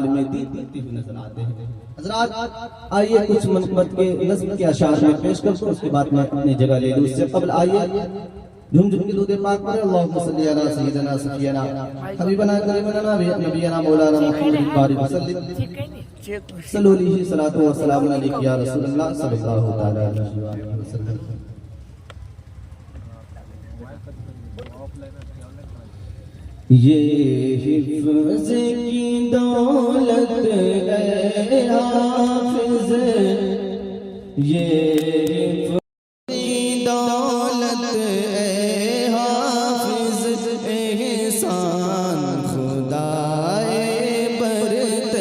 आलम दीन पढ़ते हुए नजर आते हैं। हज़रात आइए कुछ मनक़बत के नज़्म के अशार में पेश करते हैं, उसके बाद मैं अपनी जगह ले लूँ। उससे कबल आइए झुम झुम के दुरूद पाक पढ़ें। अल्लाहुम्मा सल्ली अला सय्यिदना सफियना हबीबना करीमना नबीना मौलाना मुहम्मद बारिक वसल्लम सल्लल्लाहु अलैहि सलातो व सलाम अलैका या रसूलल्लाह सल्लल्लाहु तआला अलैहि वसल्लम। ये हिफ्ज़ की दौलत है हाफ़िज़, ये हिफ्ज़ की दौलत है हाफ़िज़, एहसान खुदाए बरत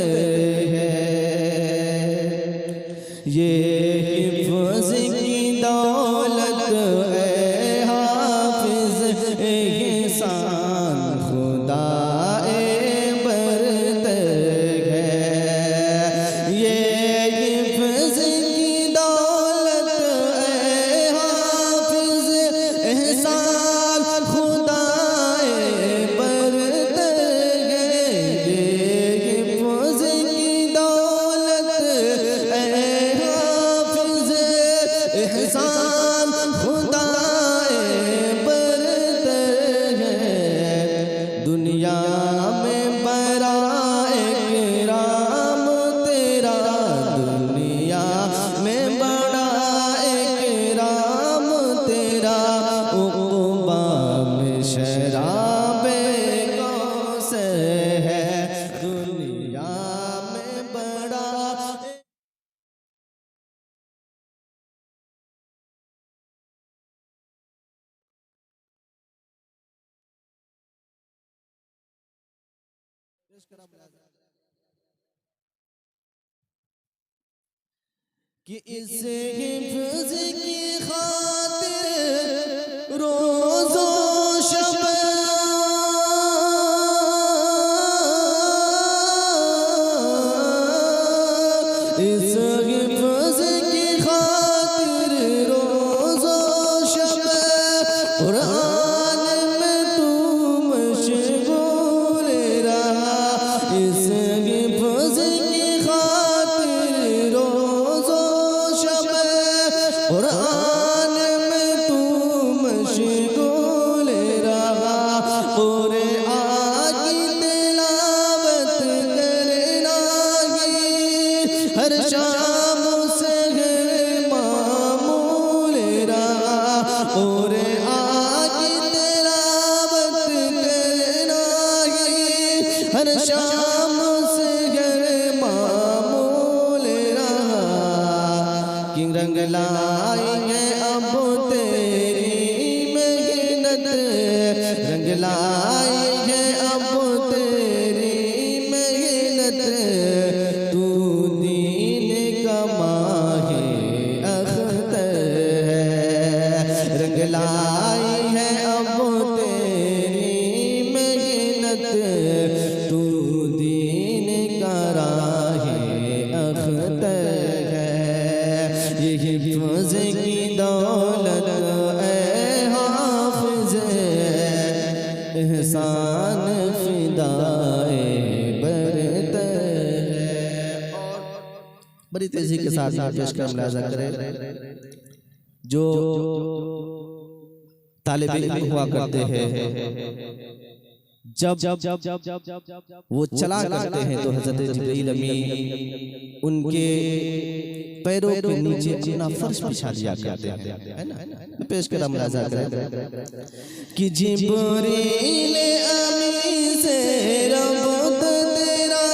है। ये हिफ्ज़ की दौलत है हाफ़िज़, एहसान खुदाए बरत है। ये हिफ्ज़ की दौलत है हाफ़िज़, एहसान खुदाए बरत है। ये हिफ्ज़ की दौलत है हाफ़िज़, एहसान खुदाए बरत है। दुनिया में बड़ा इकराम तेरा, दुनिया में बड़ा इकराम तेरा, उक़बा में शराबे कौसर है। दुनिया में बड़ा कि इस हिफ्ज़ की खातिर रोज़ो शब इस हिफ्ज़ की खातिर रोज़ो शब क़ुरान में तू मशगूल रहा। इस हिफ्ज़ की खातिर रोज़ो शब क़ुरान में तू मशगूल रहा। क़ुरान की तिलावत करना ही हर शाम से मामूल रहा। क़ुरान की तिलावत करना ही हर शाम से मामूल रहा। कि रंग लाएंगे अब तेरी मेहनत, रंग लाएंगे अब तेरी मेहनत। तू दीन का माहे अख्तर है। रंग लाई है अब तेरी मेहनत, तू दीन का राहे अख्तर है। ये हिफ्ज़ की दौलत है हाफ़िज़, एहसान फ़िदाए बरत है। बड़ी तेजी के साथ पेश कर मुलाज़ा करें। जो तालिब इल्म हुआ करते हैं, जब वो चला करते हैं तो हज़रत जिब्रील अमीन उनके पैरों के नीचे अपना फर्श बिछा दिया करते हैं, है ना। पेश कर मुलाज़ा करें कि जिब्रील अमीन से रब्त तेरा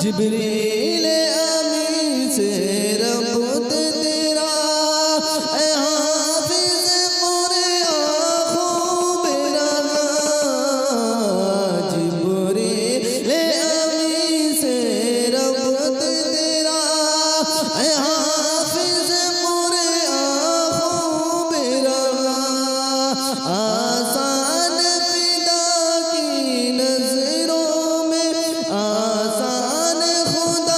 जिब्रील अमीन से रब्त तेरा, ऐ हाफ़िज़ क़ुरआन खूब रहा। जिब्रील अमीन से रब्त तेरा, ऐ हाफ़िज़ क़ुरआन खूब रहा। आसान फ़िदा की नज़रों में आसान खुदा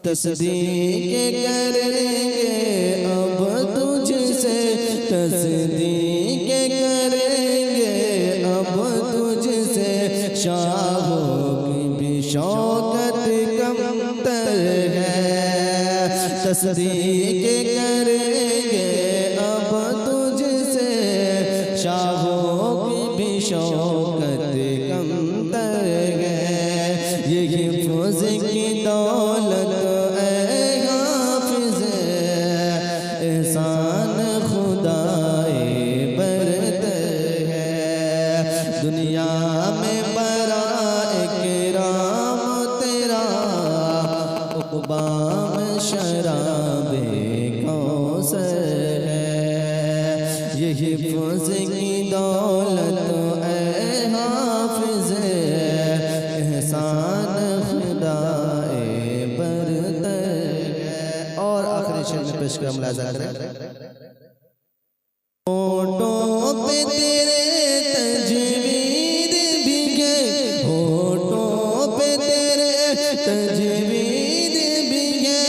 तस्दीक करेंगे अब तुझसे, तस्दीक करेंगे अब तुझसे, शाहों की भी शौकत कमतर है। तस्दीक करेंगे अब तुझसे, शाहों की भी शौकत कमतर है। ये हिफ्ज़ की दौलत है हाफ़िज़, एहसान खुदाए बरतर है। दुनिया में बड़ा इकराम तेरा, उक़बा में शराबे कौसर है। ये हिफ्ज़ की दौलत है हाफ़िज़, एहसान खुदाए बरतर है। और आखिरी शेर में पेश कर मुलाज़ा करें। होठों पे तेरे तजवीद भी है, होठों पे तेरे तजवीद भी है,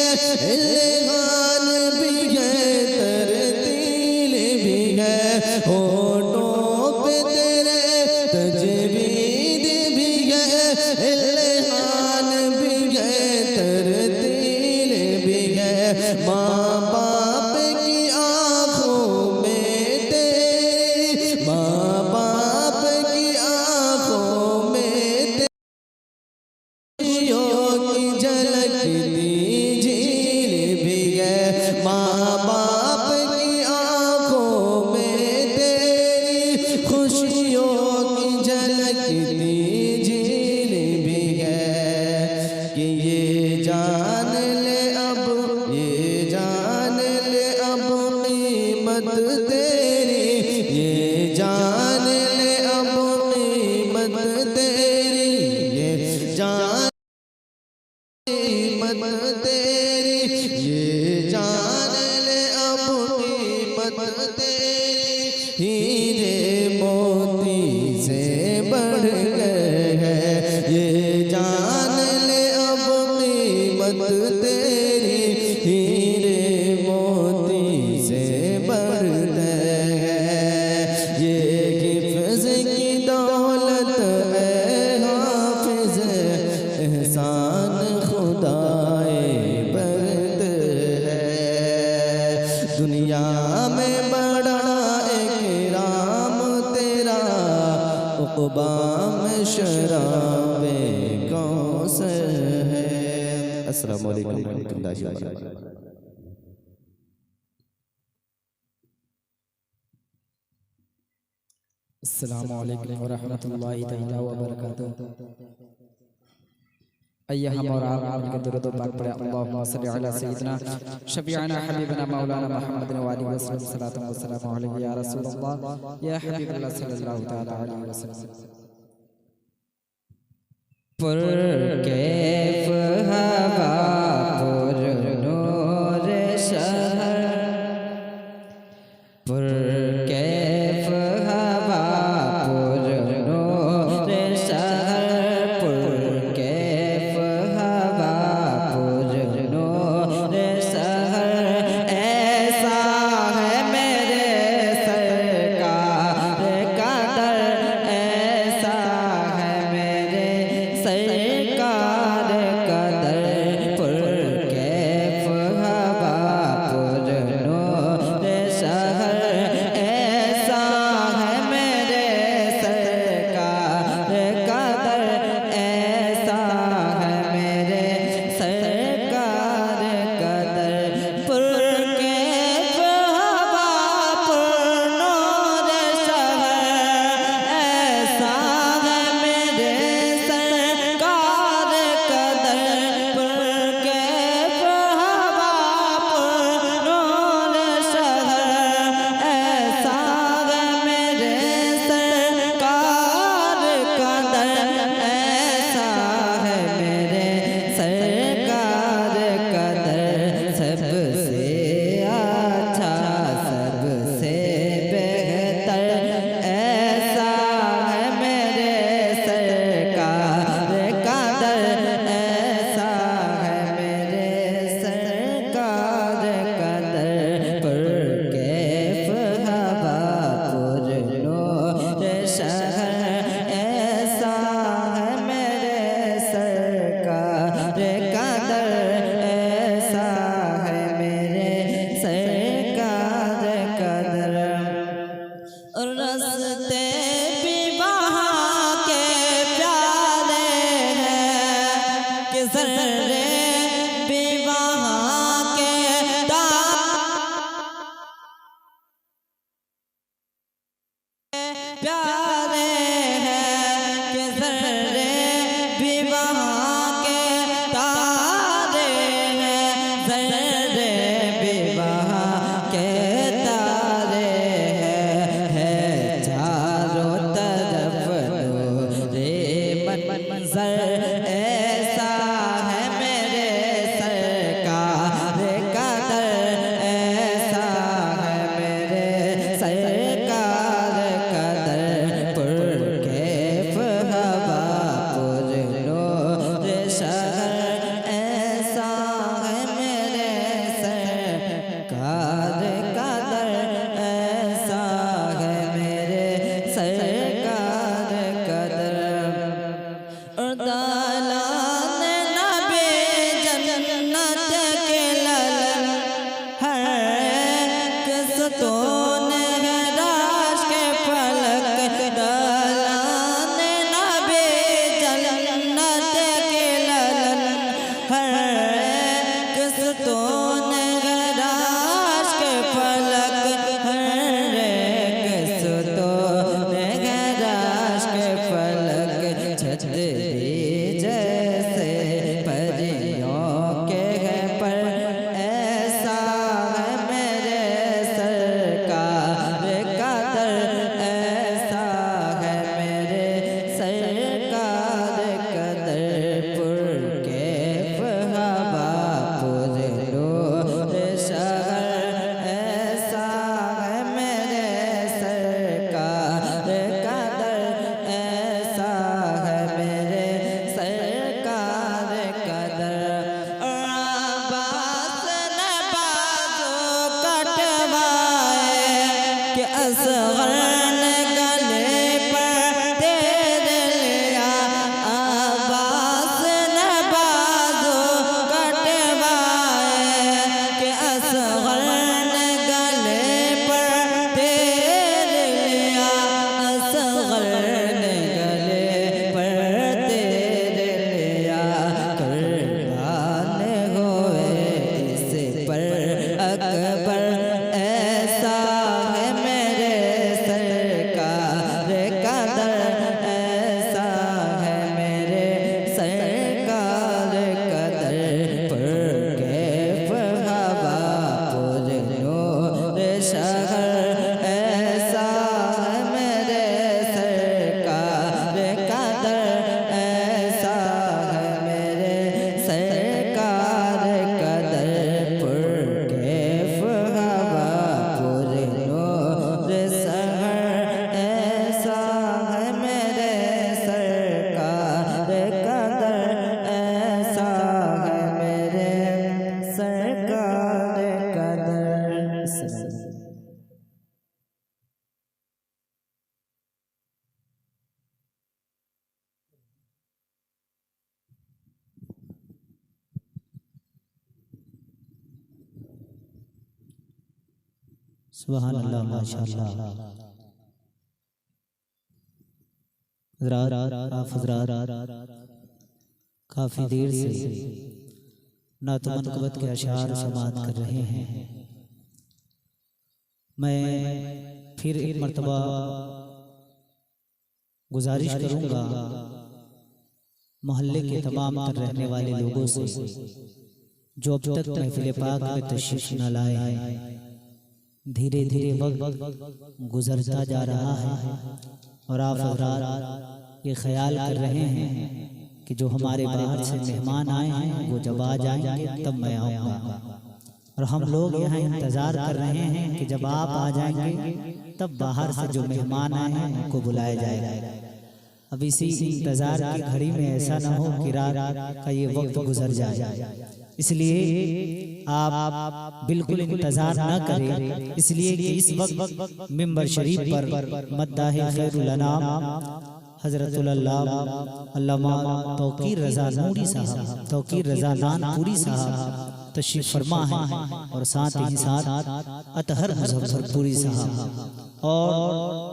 इल्हान भी है, तरतील भी है। होठों पे तेरे तजवीद भी है, इल्हान भी है, तरतील भी है। माँ बाप की आँखों में तेरी, माँ बाप की आँखों में खुशियों की झलकती झील भी है। माँ बाप की आँखों में तेरी, खुशियों की झलकती झील भी है। कि ये जान ले अब, ये जान ले अब कीमत तेरी, ये जान ले अब कीमत तेरी, ये जान कीमत तेरी, ये जान ले अब कीमत तेरी। हीरे मोती से बढ़ गए हैं, ये जान ले अब कीमत तेरी। हीरे मोती से बढ़ गए हैं, ये हिफ्ज़ की दौलत है हाफ़िज़, एहसान खुदाए बरतर है। दुनिया में बड़ा इकराम तेरा, उक़बा में शराबे कौसर है। अस्सलामु अलैकुम रहमतुल्लाहि व बरकातुहू। अस्सलामु अलैकुम व रहमतुल्लाहि तआला व बरकातुहू। आइए हम और आप मिलकर दुरूद व पाक पढ़ें। अल्लाहुम्मा सल्लि अला सय्यिदिना शफीअना हबीबना मौलाना मुहम्मद व आलिहि वसल्लम, सलातन व सलाम अलैहि या रसूलल्लाह या हबीबल्लाह सल्लल्लाहु तआला अलैहि वसल्लम। पुर कैफ हवा पुर नूर शहर, पुर कैफ हवा पुर नूर शहर, पुर कैफ हवा पुर नूर शहर। ऐसा है मेरे सरकार का दर, ऐसा है मेरे सरकार का दर। पुर कैफ हवा पुर नूर शहर, प्यारे हैं कि ज़र्रे भी वहाँ के तारे हैं, ज़र्रे भी वहाँ के तारे हैं। चारों तरफ नूरे मंज़र ऐसा है मेरे सरकार का दर, ऐसा है मेरे सरकार का दर। पुरकैफ हवा पुरनूर शहर, ऐसा है मेरे सरकार का दर, ऐसा है मेरे सरकार का दर। और दालान नबी जन्नत के ललन, हर किस्तों है राश के फलक। दालान नबी जन्नत के ललन, हर किस्तों है राश के फलक, हर किस्तों है राश के फलक। छतरी जैसे परियों के हैं पर, ऐसा है मेरे सरकार का दर, ऐसा है मेरे सरकार का दर। पुरकैफ हवा पुरनूर शहर, ऐसा है मेरे सरकार का दर, ऐसा है मेरे सरकार का दर। अब्बास ने बाजू कटवाए कि असग़र ने गले पर तेर लिया। अब्बास ने बाजू कटवाए कि असग़र ने गले पर तेर लिया। असग़र ने गले पर तेर लिया। कुर्बान हुए इस पर अकबर, ऐसा है मेरे सरकार का दर, ऐसा है मेरे सरकार का दर। पुरकैफ हवा पुरनूर शहर, ऐसा है मेरे सरकार का दर, ऐसा है मेरे सरकार का दर। पुरकैफ हवा पुरनूर शहर, ऐसा है मेरे सरकार का दर, ऐसा है मेरे सरकार का दर। सुभान अल्लाह, माशाअल्लाह। आप हज़रात काफ़ी देर से नात मनक़बत के अशार समाअत कर रहे हैं। मैं फिर एक मर्तबा गुजारिश करूँगा मोहल्ले के तमाम तर रहने वाले लोगों से, जो अब तक महफ़िल पाक में तशरीफ़ न लाए हैं। धीरे धीरे वक्त गुजरता जा रहा है और आप हज़रात ये ख्याल कर रहे हैं कि जो हमारे बाहर से मेहमान आए हैं वो जब आ जाएंगे तब मैं आऊँगा। और हम लोग यहाँ इंतज़ार कर रहे हैं कि जब आप आ जाएंगे तब बाहर से जो मेहमान आए हैं उनको बुलाया जाएगा। अब इसी इंतज़ार की घड़ी में ऐसा ना हो कि रात का ये वक्त गुजर जाए, इसलिए आप बिल्कुल इंतज़ार न करें। इसलिए कि इस वक्त मिंबर शरीफ पर मद्दाह खैरुल अनाम हज़रतुल अल्लामा तौक़ीर रज़ा नूरी साहब, तौक़ीर रज़ा नानपुरी साहब तशरीफ़ फरमा है, और साथ ही साथ अतहर मुज़फ़्फ़रपुरी साहब और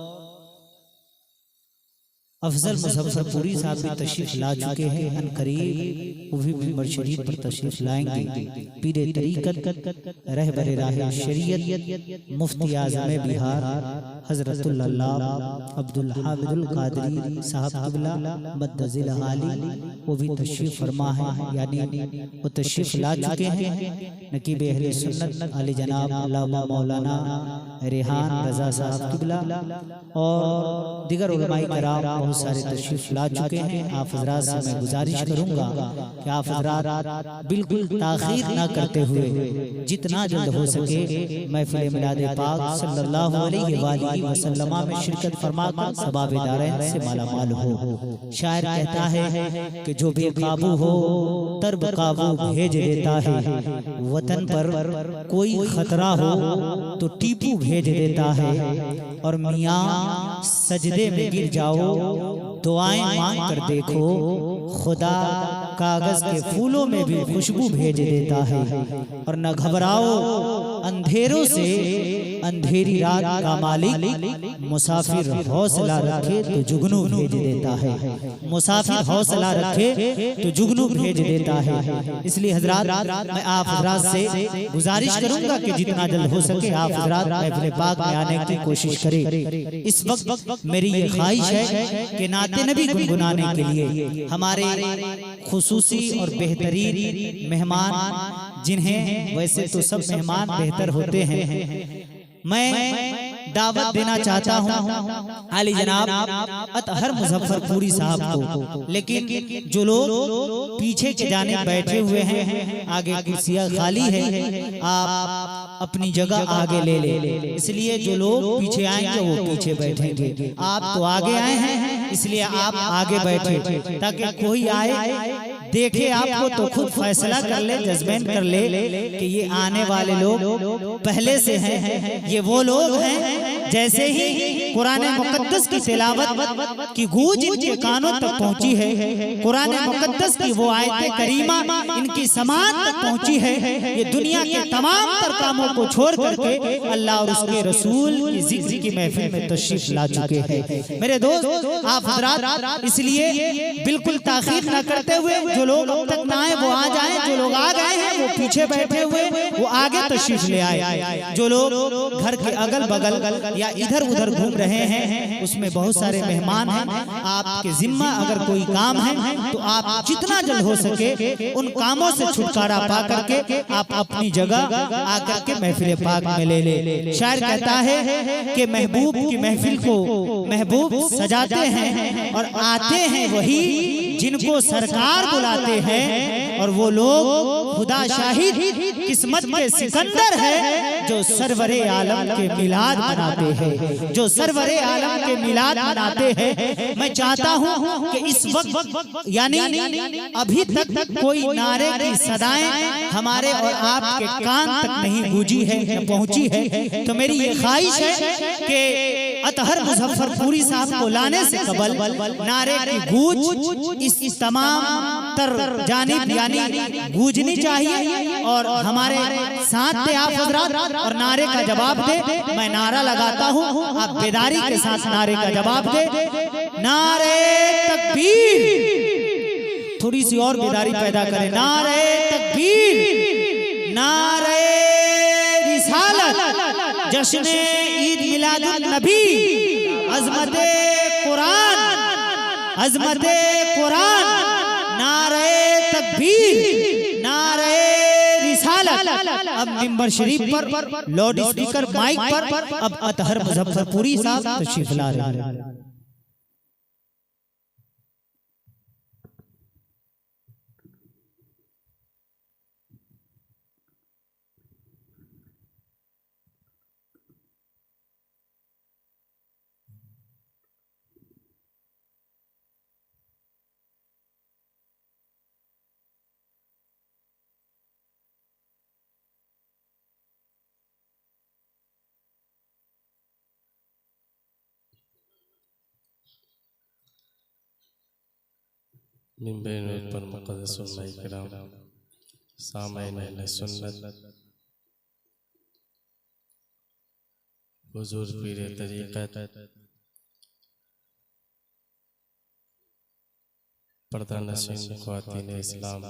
अफजल मुज़फ़्फ़रपुरी साहब भी तशरीफ़ ला चुके हैं। अनकरीब वो भी मिंबर शरीफ पर तशरीफ़ लाएंगे। पीरे तरीक़त रहबरे राह शरीयत मुफ्ती आज़म बिहार हज़रतुल अल्लामा अब्दुल हामिदुल कादरी साहब क़िबला मद्दज़िल आली वो भी तशरीफ़ फरमा है, यानी वो तशरीफ़ ला चुके हैं। नकीब अहले सुन्नत आले जनाब अल्लामा मौलाना रेहान रज़ा साहब क़िबला और दिगर उलमाए किराम बहुत सारे तशरीफ़ ला चुके हैं। आप हज़रात से मैं गुजारिश करूँगा कि आप हज़रात बिल्कुल ताख़ीर ना करते हुए जितना जल्द हो सके महफ़िल मिलाद पाक सल्लल्लाहु अलैहि वसल्लम में शिरकत फरमाकर सवाब दारैन से मालामाल हो। शायर कहता है कि जो बेकाबू हो तरब काबू भेज देता है, वतन पर कोई खतरा हो तो टीपू भेज देता है, और मियाँ सजदे में गिर जाओ दुआएं मांग कर देखो, खुदा कागज के फूलों में भी खुशबू भेज देता है। और न घबराओ अंधेरों से, अंधेरी रात का मालिक मुसाफिर हौसला रखे तो जुगनू भेज देता है, मुसाफिर हौसला रखे तो जुगनू भेज देता है। इसलिए हजरात मैं आप हजरात से गुजारिश करूंगा कि जितना जल्द हो सके आप हजरात महफिल पाक में आने की कोशिश करें। इस वक्त मेरी ये ख्वाहिश है कि नाते नबी गुनगुनाने के लिए हमारे खुसूसी और बेहतरीन मेहमान, जिन्हें वैसे तो सब मेहमान बेहतर होते हैं, मैं दावत देना चाहता हूँ आली जनाब अतहर मुजफ्फरपुरी साहब को। लेकिन जो लोग पीछे के जाने बैठे हुए हैं, आगे कुर्सियाँ खाली है, आप अपनी जगह आगे ले ले। इसलिए जो लोग पीछे आएंगे वो पीछे बैठेंगे, आप तो आगे आए हैं इसलिए आप आगे बैठे, ताकि कोई आए देखे आपको तो खुद फैसला कर ले, जजमेंट कर ले कि ये आने वाले लोग पहले से हैं, ये वो लोग हैं जैसे ही कुरान मुकद्दस की तिलावत की गूंज इनके कानों तक पहुंची है, कुरान मुकद्दस की वो आयत करीमा इनकी समात तक पहुंची है, ये दुनिया के तमाम तर कामों को छोड़ करके अल्लाह और उसके रसूल की जिक्र की महफिल में तशरीफ ला चुके हैं। मेरे दोस्त आप हजरात इसलिए बिल्कुल ताखीर न करते हुए जो लोग अब तक ना आए वो आ जाएं, जो लोग आ गए हैं वो पीछे बैठे हुए वो आगे तशरीफ ले आए। जो लोग घर के अगल बगल या इधर उधर घूम रहे हैं उसमें बहुत सारे मेहमान हैं, आपके जिम्मा अगर कोई काम है तो आप जितना जल्द हो सके उन कामों से छुटकारा पा करके आप अपनी जगह आकर के महफिल पाक में ले ले। शायर कहता है कि महबूब की महफिल को महबूब सजाते हैं और आते हैं वही जिनको सरकार बुलाते हैं, और वो लोग खुदा शाहिद किस्मत के सिकंदर है जो सरवरे आलम के मिलाद मनाते हैं, जो सरवरे आलम के मिलाद मनाते हैं। मैं चाहता हूं कि इस वक्त यानी अभी तक कोई नारे की सदाएं हमारे और आपके कान तक नहीं गूंजी है, न पहुंची है, तो मेरी ये ख्वाहिश है कि अतहर मुजफ्फरपुरी साहब को लाने से कबल नारे की गूंज इस तमाम तर जानिब यानी गूंजनी चाहिए, और हमारे साथ थे आप हजरात और नारे का जवाब दे। मैं नारा लगाता हूँ, आप बेदारी के साथ नारे का जवाब दे। नारे तकबीर, थोड़ी सी और बेदारी पैदा करें। नारे तकबीर, नारे रिसालत, जश्न ईद मिलादुन नबी, अज़मत कुरान, अज़मत कुरान, नारे तकबीर, नारे रिसालत। अब मिंबर शरीफ पर लाउड स्पीकर माइक पर अब अतहर मुजफ्फरपुरी साहब तशरीफ ला रहे हैं। मिंबर पर मुक़द्दस उलमाए किराम, सामईन अहले सुन्नत, हुजूर पीर तरीक़त, पर्दा नशीन ख़वातीन इस्लाम,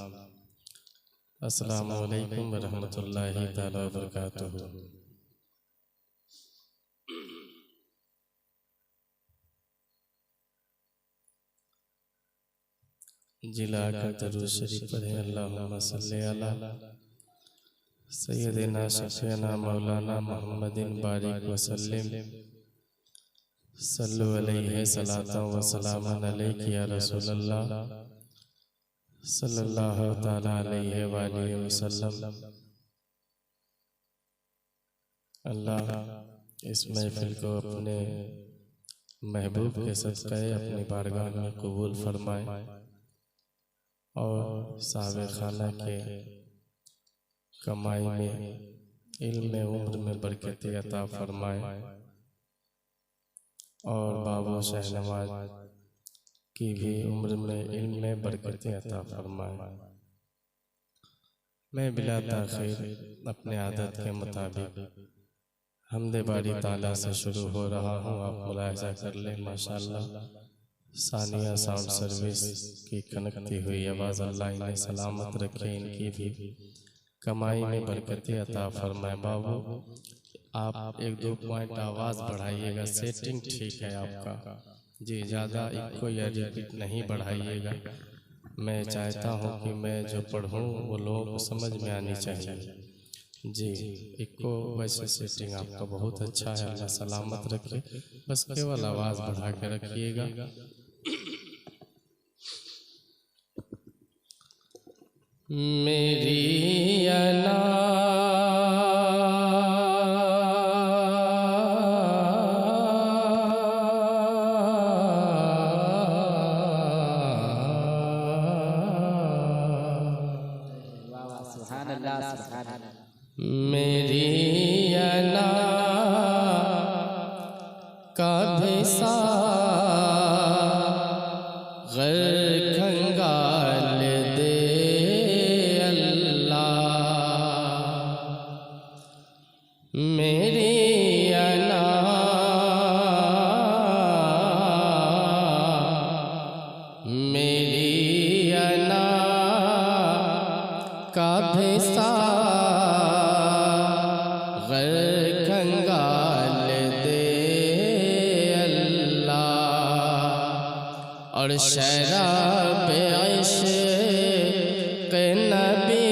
अस्सलामु अलैकुम व रहमतुल्लाहि तआला व बरकातुहू। जिला का दरूद शरीफ पढ़े। अल्लाहुम्मा सल्ली अला सय्यदिना शफीना मौलाना मुहम्मदिन बारिक वसल्लिम सल्लु अलैहि सलातन व सलामन अलैहि या रसूलल्लाह सल्लल्लाहु तआला अलैहि व आलिहि वसल्लम। अल्लाह इस महफिल को अपने महबूब के सदक़े अपनी बारगाह में कबूल फरमाए और साहब खाना के कमाई में, इल्म में, उम्र में बरकत अता फरमाए और बाबा शहनवाज की भी उम्र में, इल्म में बरकत अता फरमाए। मैं बिला ताख़ीर अपने आदत के मुताबिक हमदे बारी ताला से शुरू हो रहा हूँ। आप मुलाहिज़ा कर लें। माशाअल्लाह सानिया साउंड सर्विस की कनकती हुई आवाज़ अल्लाह इन्हें सलामत रखे, इनकी भी कमाई में बरकत अता फरमाए। बाबू आप 1-2 पॉइंट आवाज़ बढ़ाइएगा, सेटिंग ठीक है आपका जी, ज़्यादा इको या रिपीट नहीं बढ़ाइएगा। मैं चाहता हूँ कि मैं जो पढ़ूँ वो लोगों को समझ में आनी चाहिए जी। इको वैसे सेटिंग आपका बहुत अच्छा है, अल्लाह सलामत रखे, बस केवल आवाज़ बढ़ा के रखिएगा। मेरी अना मेरी अना का भेसा गर खंगाल दे अल्लाह। मेरी अना मेरी अना का भेसा खंगाल दे अल्लाह और शराब इश्क़ नबी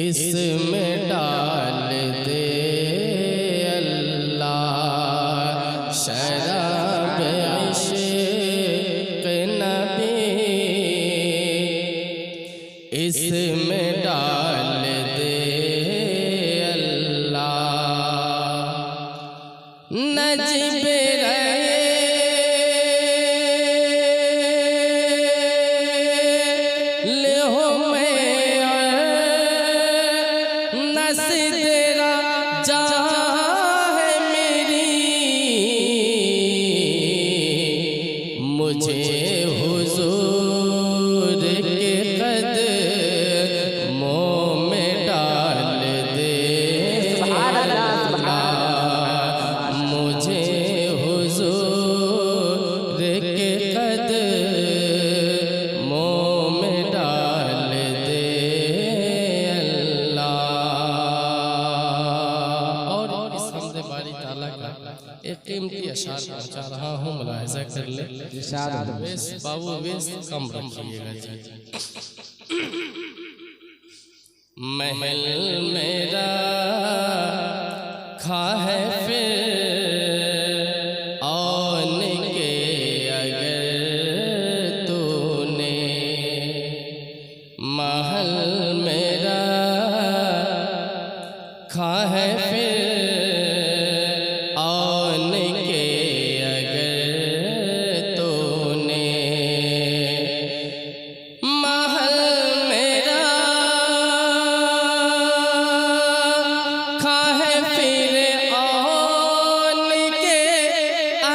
इसमें डाल दे अल्लाह। शराब इश्क़ नबी इसमें डाल दे नजीब ले हो मैं नसीरा जा है मेरी मुझे हुजूर के कदमों में डाल दे मुझे हुजूर के कदमों में डाल दे अल्लाह। और इस हमदे बारी ताला का एक कीमती अशार पहुंचा रहा हूँ, मुलाहिज़ा कर ले। वेस बाबू वेस कम रखिएगा जी। महल मेरा खा है फिर आने के अगर तूने महल मेरा खा है फिर आने के अगर तूने महल मेरा खा है फिर आने के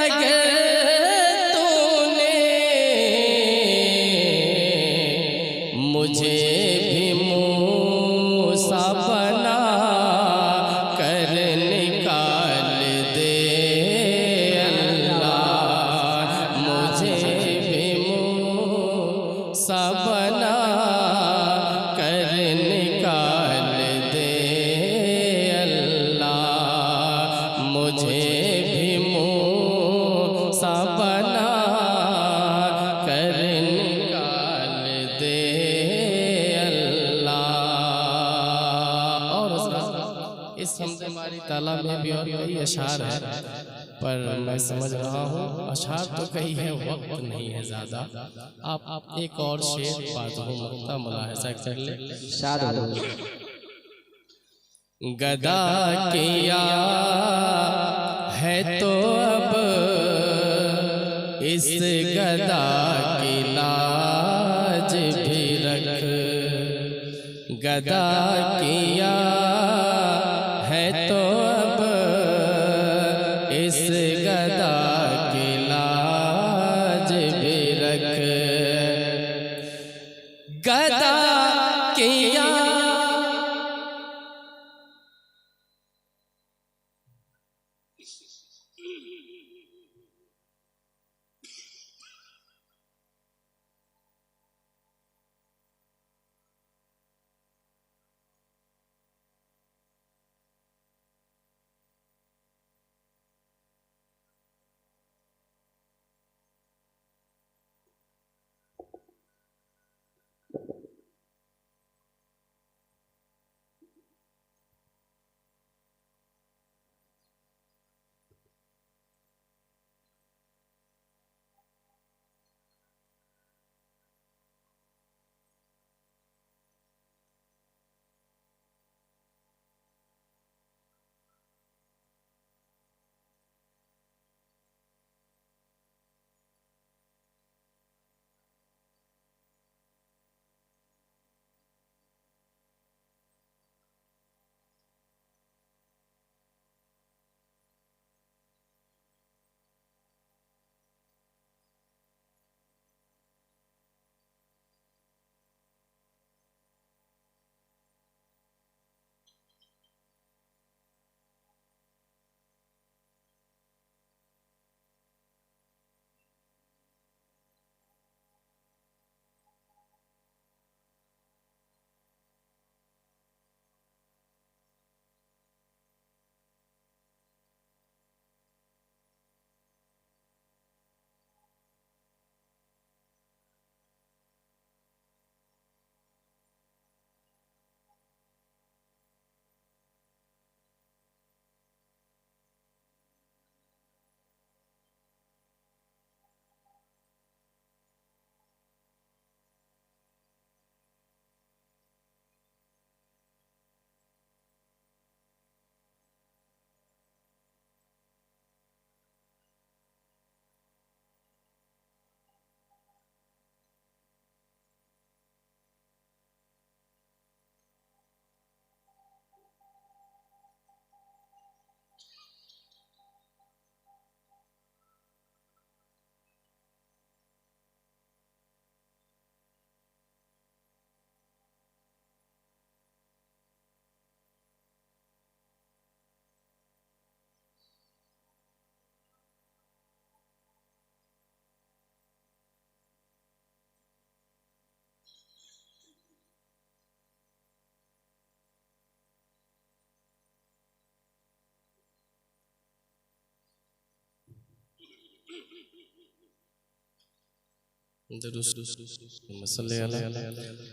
अगर तूने मुझे भी मूसा बना कर निकाल दे अल्लाह। मुझे भी मूसा बना कर निकाल दे अल्लाह। मुझे भी मूसा बना कर में भी और कई अशार है, पर मैं समझ रहा हूँ अशार तो कई है, वक्त नहीं है ज़्यादा। आप एक और शेर बाज़ुहु मक्ता मुलाहिज़ा कर ले। गदा किया है तो अब इस गदा की लाज भी रख, गदा किया है तो अब इस गदा की लाज भी रख, गदा किया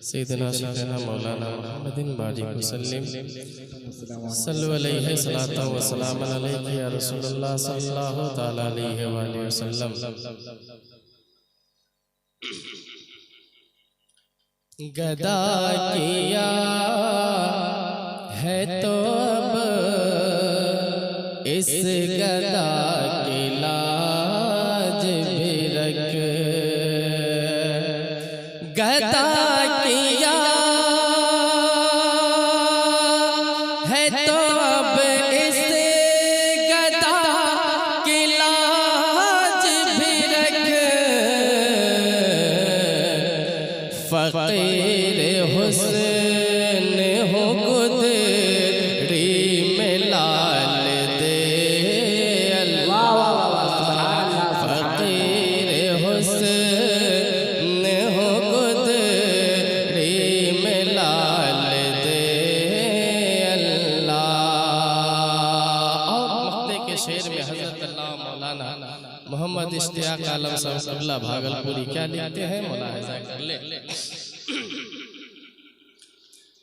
सैयदना शेखना मौलाना मुहम्मदिन बारिक वसल्लम सल्लल्लाहु अलैहि सलातो व सलाम अलैहि या रसूलुल्लाह सल्लल्लाहु तआला अलैहि व आलिहि वसल्लम। गदा किया है तो अब इस गदा की लाज भी रख, गदा किया है तो अब इस गदा की लाज भी रख, फकीर हुस्न हो गुदरी में लाल दे अल्लाह, फकीर हुस्न हो गुदरी में लाल दे अल्लाह। और मक्ते के शेर में हजरत अल्लाह मौलाना मोहम्मद इश्तियाक आलम साहब भागलपुरी क्या लिखते हैं, मुलाहिज़ा कर ले।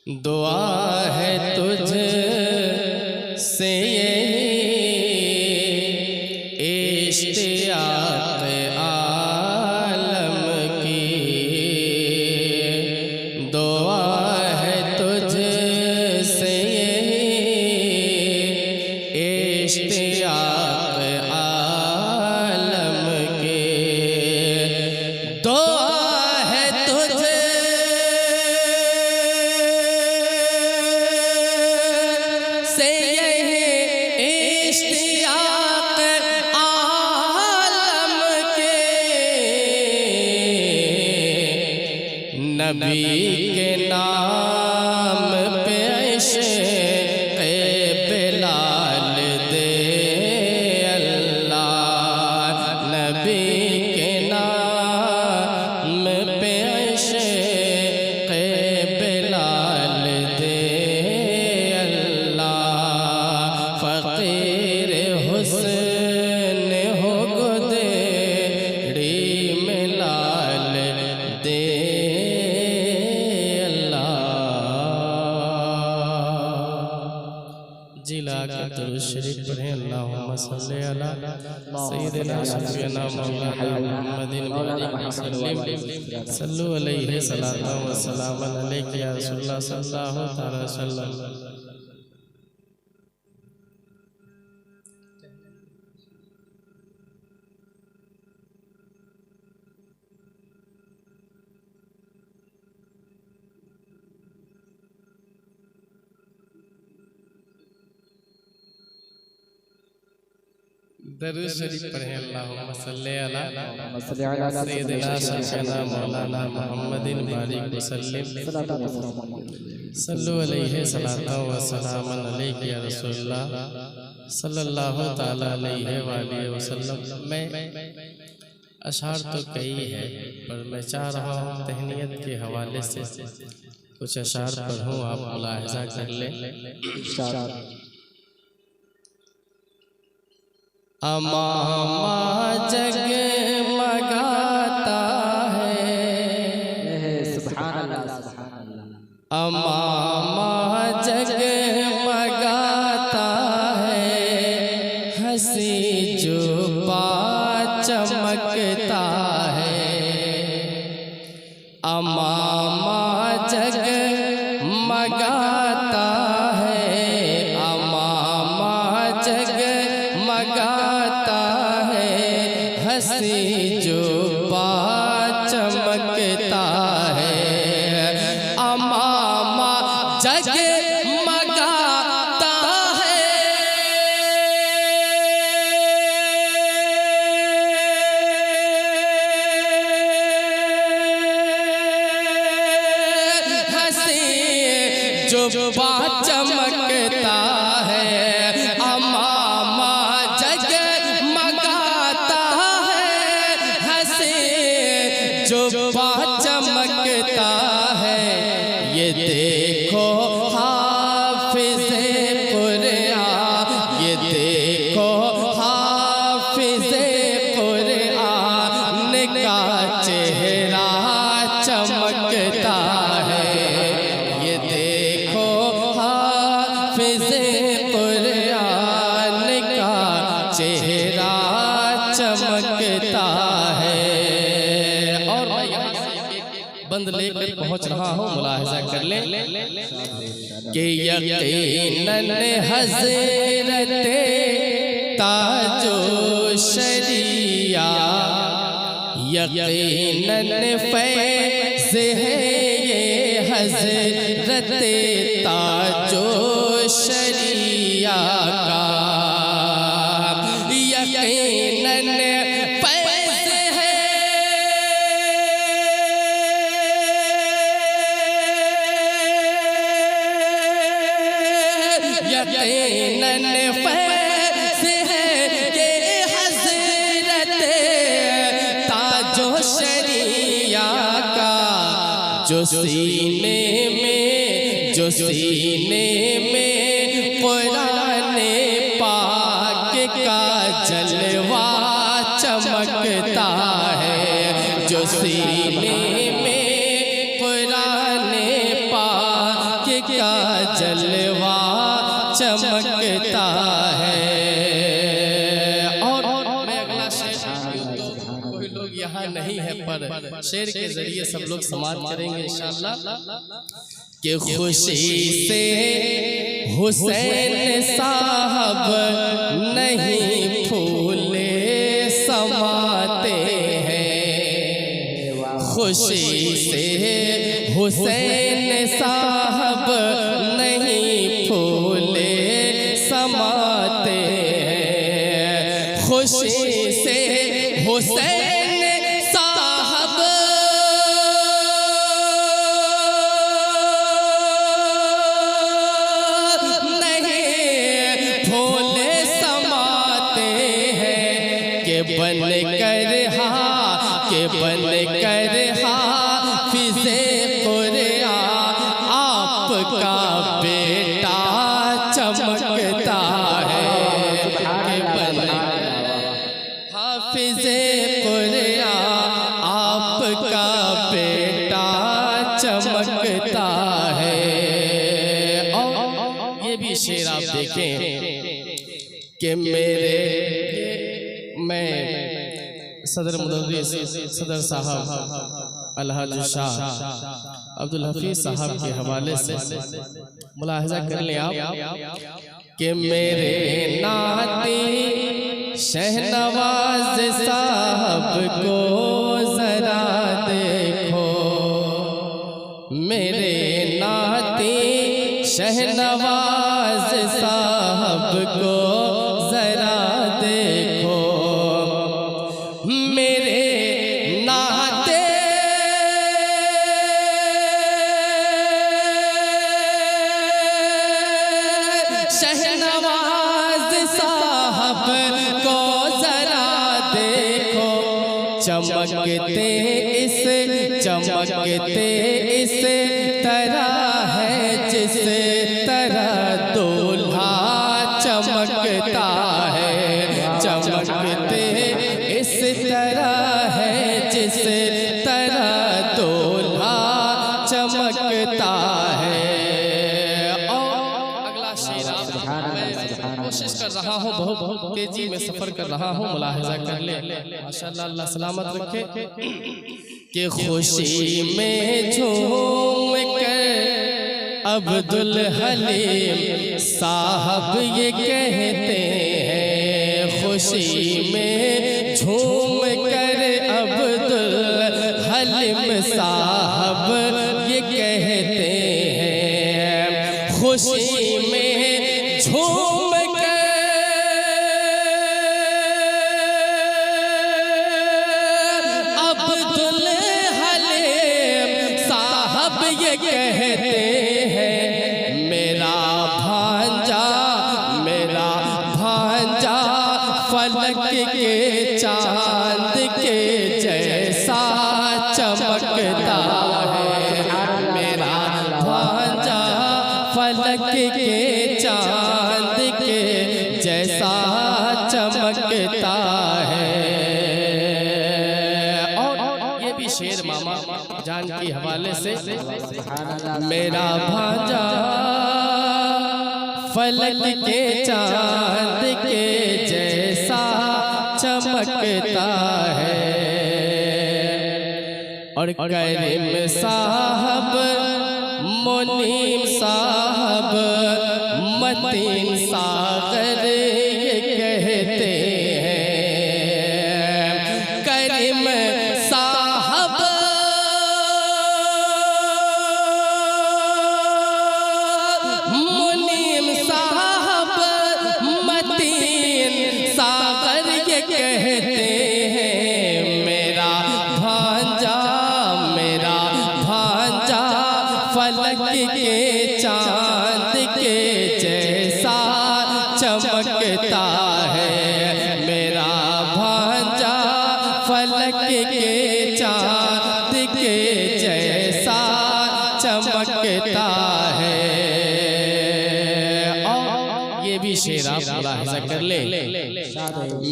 दुआ है तुझ से यही इश्तियाक़ आलम की दुआ है तुझसे इश्तियाक़ आलम की दुआ है तुझसे इश्तियाक़ आलम के नबी के नाम पे इश्क़ बिलाल दे अल्लाह नबी के नाम पे इश्क़ बिलाल दे अल्लाह फ़क़ीर हुस्न हो गुदेड़ी में लाल दे जिला का दुरूद शरीफ पढ़ें अल्लाहुम्मा सल्ली अला सय्यिदिना शफ़ीना मौलाना मुहम्मदिन वसल्लम सल्लु अलैहि सलातन व सलामन अलैका या रसूलल्लाह सल्लल्लाहु तआला वसल्लम। दरूद शरीफ पढ़ें अल्लाहुम्मा सल्ली अला सय्यिदिना शफ़ीना मौलाना मुहम्मदिन बारिक वसल्लम सल्लु अलैहि सलातन व सलामन अलैका या रसूलल्लाह सल्लल्लाहु तआला अलैहि वसल्लम। मैं अशआर तो कई है पर मैं चाह रहा हूँ तहनीयत के हवाले से कुछ अशआर पढ़ूँ, आप मुलाहिज़ा कर लें। अमामा जगमगाता है अमामा जगमगाता है हंसी जुबा चमकता है अमामा जगमगाता है अमामा जगमगाता है हंसी जुबा चमकता है अमामा जगमगाता है हंसी जुबा चमकता है अमामा जगमगाता है हंसी जुबा चमकता है ये देखो हाफिज़े कुरआन ये देखो हाफिज़े कुरआन का चेहरा चमकता है ये देखो हाफिज़े कुरआन का चेहरा चमकता है। और मैं यहाँ से बंद लेकर पहुँच रहा हूँ, मुलाहिज़ा कर लें कि यकीनन हज़रत ताजो शरिया यकीनन फैज़ है ये हज़रत ताजो शरिया का यकीनन फैज़ है यकीनन फैज़ है ये हज़रत ताजो शरिया का जो सीने में कुरान पाक का जलवा चमकता है जो सीने में कुरान पाक का जलवा चमकता है। और मैं अगला नहीं है, पर शेर के जरिए सब लोग समाप्त करेंगे इंशाअल्लाह। कि खुशी से हुसैन साहब नहीं फूले समाते हैं, खुशी से हुसैन साहब नहीं फूले समाते हैं, खुशी से हुसैन साहब नहीं फूले समाते हैं, के बन कर के बन कर हाफिज़े कुरान आपका बेटा चमकता है, के बन हाफिज़े कुरान आपका बेटा चमकता है। और ये भी शेर आप देखें कि मैं सदर मुदर्रिस सदर साहब अलहाज शाह अब्दुल हफीज साहब के हवाले से मुलाहजा कर लें आप कि मेरे नाती शहनवाज साहब को जरा देखो, मेरे नाती शहनवाज साहब को जरा देखो, मेरे नाते शहनवाज साहब को जरा देखो, चमकते इस तरह है जिस तरह दूल्हा चमकता है, चमकते इस तरह है जिस तरह दूल्हा चमकता है। और अगला शेर मैं कोशिश कर रहा हूँ, बहुत तेजी में सफर कर रहा हूँ, मुलाहिजा कर ले माशाअल्लाह, अल्लाह सलामत रखे। कि खुशी में झूम कर अब्दुल हलीम साहब ये कहते हैं, खुशी में झूम कर अब्दुल हलीम साहब ये कहते हैं, खुशी में झूम कर अब्दुल हलीम साहब ये कहते हैं, मेरा भांजा फलक के चांद के जैसा चमकता है, मेरा भांजा फलक के चांद के जैसा चमकता है। और ये भी शेर मामा जान के हवाले से, मेरा भांजा फलक के चांद के जैसा चमकता है, और करीम साहब मुनीम साहब मतीन सागर ये कहते हैं, करीम साहब मुनीम साहब मतीन सागर ये कहते हैं, मेरा भांजा फलक के चांद के जैसा चमकता है, मेरा भांजा फलक के चांद के जैसा चमकता है। और ये भी शेर आप मुलाहिजा कर ले,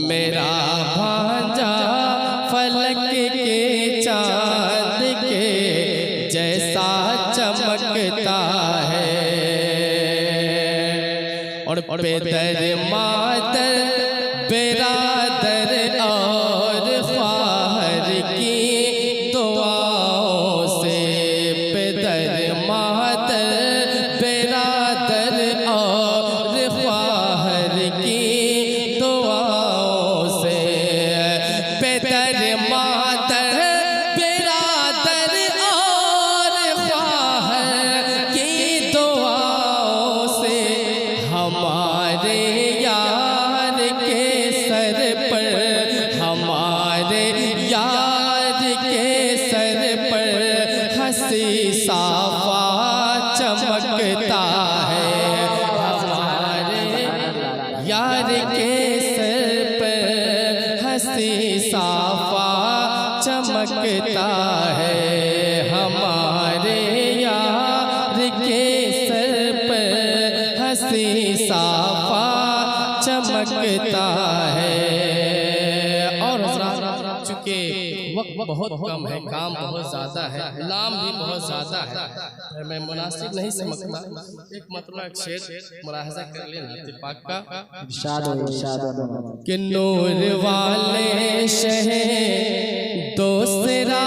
मेरा भांजा फलक के चांद के जैसा चमकता है, और पेदर मादर बिरादर और ख्वाहर की साफा चमकता है हमारे यार के सर पर हंसी साफा चमकता है। और चूँकि वक्त बहुत कम है, काम बहुत ज़्यादा है, नाम भी बहुत ज़्यादा है, मैं मुनासिब नहीं समझता। एक मतलब एक शेर मुलाहजा कर लेना पाक का कि नूर वाले शहर दूसरा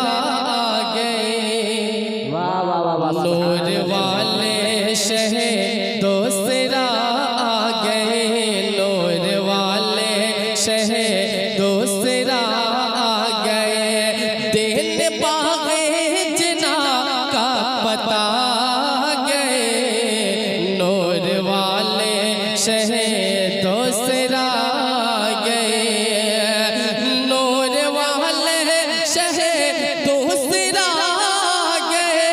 आ गए, नूर वाले शहर दूसरा आ गए, नूर वाले शहर दूसरा आ गए, दिन बागे जना का पता गए, नूर वाले शहर दूसरा आ गए, नूर वाले शहर दूसरा आ गए,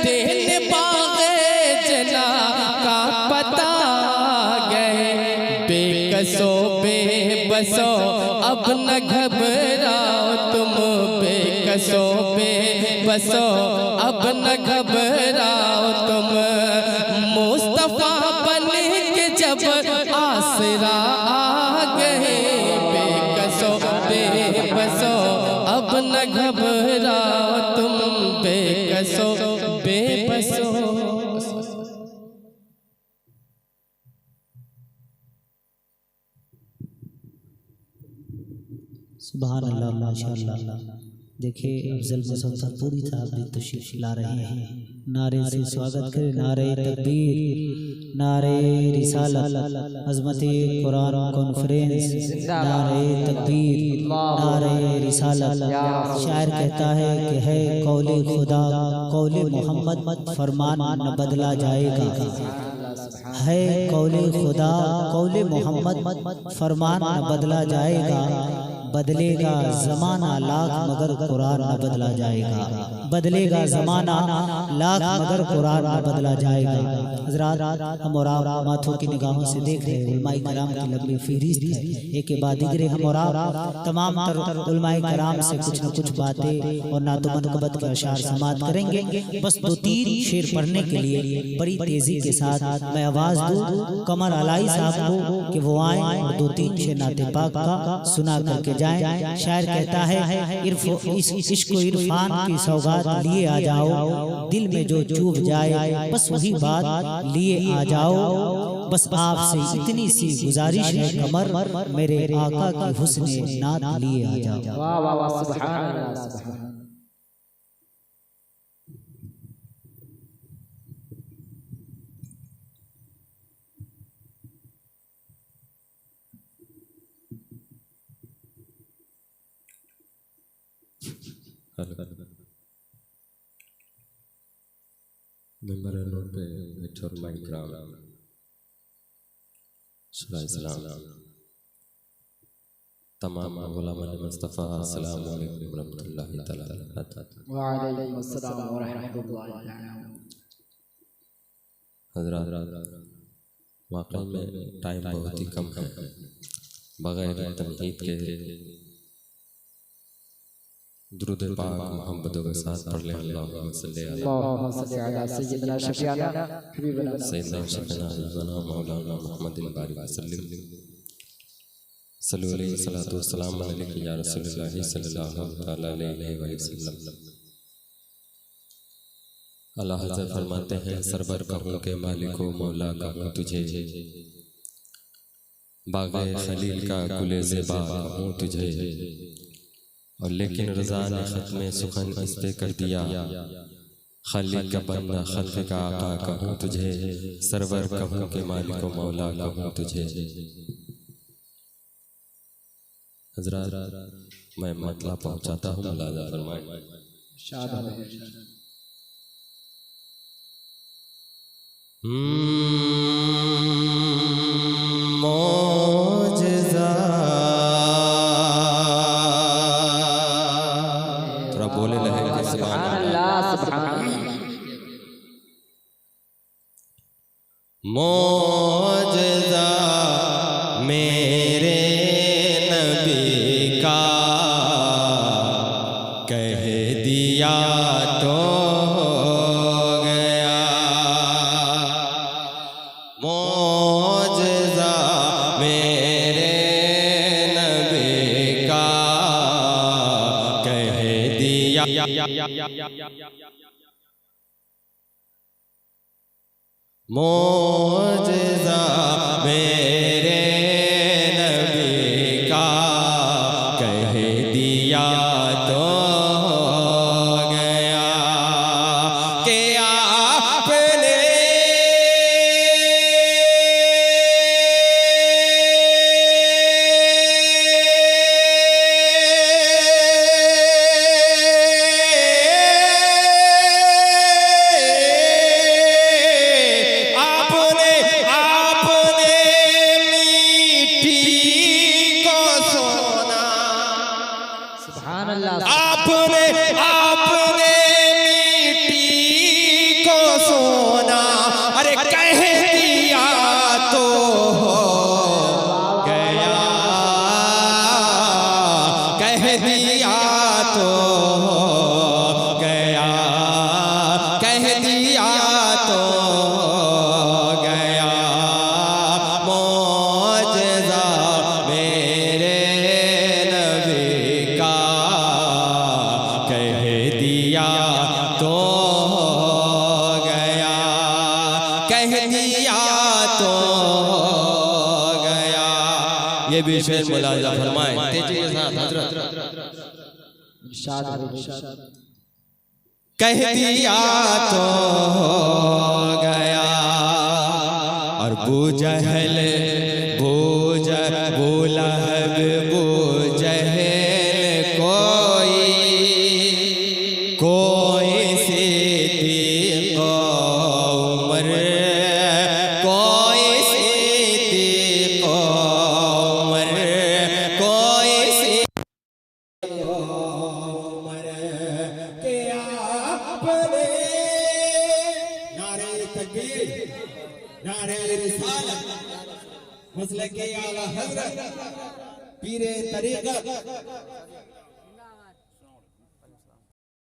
दिन बागे जना का पता गए, बेकसो बेबसो अब न घबराओ तुम, बेकसो बेबसो अब न घबराओ तुम, मुस्तफा बन के जब आसरा आ गए, बेकसो बेबसो अब न घबराओ तुम, बेकसो बेबसो। सुभान अल्लाह माशाअल्लाह। देखिए अफजल मुसफ़्फ़र पूरी साहब भी तशरीफ ला रहे हैं। नारे से स्वागत करें, नारे तकबीर, नारे रिसालत, अज़मते कुरान कॉन्फ्रेंस, नारे तकबीर, नारे रिसालत। शायर कहता है कि है कौले खुदा कौले मोहम्मद फरमान न बदला जाएगा, है कौले खुदा कौले मोहम्मद फरमान न बदला जाएगा, बदलेगा ज़माना लाख मगर कुरान न बदला जाएगा, बदलेगा ज़माना लाख मगर कुरान न बदला जाएगा। हज़रात हम और आप माथों की निगाहों से देख रहे हैं, उलमाए कराम की लंबी फहरिस्त है, एक के बाद दिगरे हम और आप तमाम उलमाए कराम से कुछ न कुछ बातें और नातो मनक़बत के अशार समात करेंगे। बस 2-3 शेर पढ़ने के लिए बड़ी तेज़ी के साथ मैं आवाज़ दूँ कमर अलाई साहब को कि वो आएँ और 2-3 शेर नाते पाक का सुना करके जाए। शायर कहता है इश्क इरफान की सौगात लिए आ जाओ, दिल में जो चूब जाए बस वही बात लिए आ जाओ, बस आपसे इतनी सी गुजारिश है कमर मेरे आका की हुस्न नात लिए आ जाओ। वाह वाह वाह, सुभान अल्लाह सुभान अल्लाह। मेंबर नोट पे बैठे और माइक कराम सलाम तमाम गुलामान मुस्तफ़ा अस्सलाम वालेकुम रहमतुल्लाहि तआला बरकातहू। व अलैकुम अस्सलाम व रहमतुल्लाहि तआला। हज़रात वाक़ई में टाइम बहुत ही कम है, बग़ैर तमहीद के दुरूद पाक मोहम्मद के साथ पढ़ ले। अल्लाहुम्मा सल्ली अला सय्यिदना शफीअना हबीबना सय्यिदना शफीअना मौलाना मुहम्मदिन बारिक वसल्लम सल्लल्लाहु अलैहि सल्लतु वस्सलाम अलैहि या रसूलुल्लाह सल्लल्लाहु अलैहि वसल्लम। अल्लाह हज़रत फरमाते हैं सरवर कहूँ के मालिको मौला कहूँ तुझे, बाग़े खलील का गुले ज़ेबा कहूँ तुझे, और लेकिन रज़ा ने ख़त्म सुखन इस पे कर दिया, खालिक का बंदा खल्क़ का आका कहूँ तुझे, सरवर कहूँ के मालिक व मौला कहूँ तुझे। हज़रात मैं मतला पहुँचाता हूँ, मुलाज़ा फरमाएं। मौजज़ा थोड़ा बोले लगे सुभान अल्लाह सुभान मौजज़ा मेरे नबी मोजज़ा मेरे नबी का कह दिया तो गया कि आपने आपने मिट्टी को सोना अरे कह दिया तो गया कह दिया तो गया कह दिया तो गया मोजज़ा मेरे नबी का कह दिया तो गया कह दिया तो गया। ये भी शेर मुलाजा फरमाए तेजी के साथ हजरत कह दिया तो गया। और बू जहल बू लहब बू जहल कोई सिद्दीक़ उमर कोई सिद्दीक़ उमर कोई सिद्दीक़ उमर के आपने नारे तकबीर नारे रिसालत मसलके आला हज़रत पीरे तरीक़त